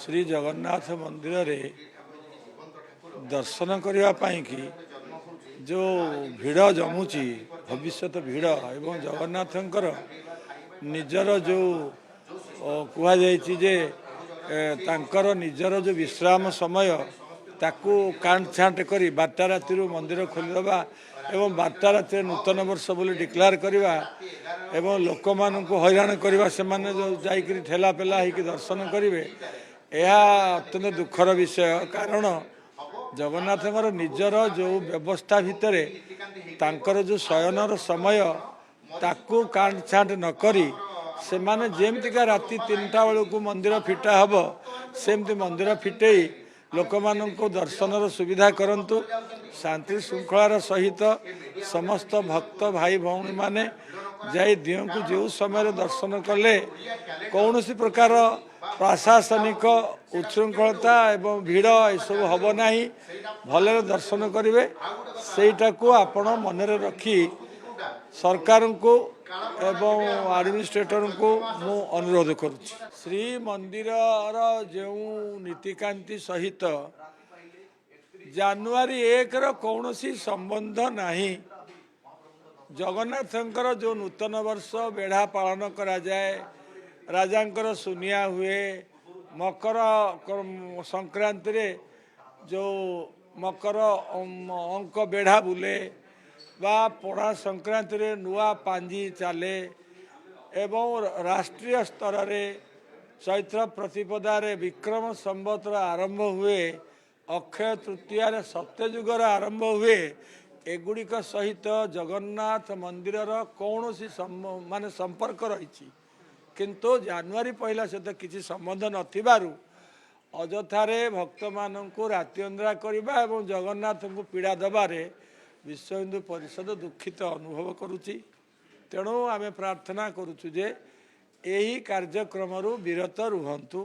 श्री जगन्नाथ मंदिर रे दर्शन करने कि जो भिड़ जमुची भविष्य भिड़ एवं जगन्नाथंकर निजर जो कहुजे तांकर निजर जो विश्राम समय ताकू कांट छांट कर 12 राति मंदिर खोलीदबा एवं 12 राति नूतन वर्ष बोली डिक्लेयर करवा एवं लोक मानू हैरान करवा से जो जाकि ठेला पेला होकर दर्शन करेंगे यह अत्यंत दुखर विषय। कारण जगन्नाथଙ୍କର निजर जो व्यवस्था भितर तांकर जो शयनर समय ताकू कांट छांट न करी से माने जेमतिका राति 3टा बेलू मंदिर फिटा हम सेमती मंदिर फिटेई लोक मानू दर्शनर सुविधा करंतु। शांति श्रृंखलार सहित समस्त भक्त भाई भौणी माने जाई दियों को जो समय दर्शन कले कौन सी प्रकार प्रशासनिक उच्छृंखलता एवं भिड़ यू हम ना भले दर्शन करेंगे सेटा को आपण मन रखी सरकार को एवं एडमिनिस्ट्रेटर को मु अनुरोध करुच्ची। श्री मंदिर जो नीतिकांति सहित जानुआरी 1 कौन सी संबंध नहीं। जगन्नाथंकर जो नूतन वर्ष बेढ़ा पालन करा जाए, राजांकर सुनिया हुए, मकर संक्रांति रे जो मकर अंक बेढ़ा बुले बा पढ़ा संक्रांति रे नुआ पांजी चले एवं राष्ट्रीय स्तर रे चैत्र प्रतिपदार विक्रम संवतर आरंभ हुए, अक्षय तृतीय सत्यजुगर आरंभ हुए। एगुड़िक सहित जगन्नाथ मंदिर कौन सी माने संपर्क रही किंतु जानुआरी 1 सहित किसी संबंध नथिबारु अजथारे भक्त मानू राति अंधरा करवा एवं जगन्नाथ को पीड़ा दबारे विश्व हिंदू परिषद दुखित अनुभव करुच्ची। तेणु आमे प्रार्थना करुचु जे यही कार्यक्रम विरत रुहंतु।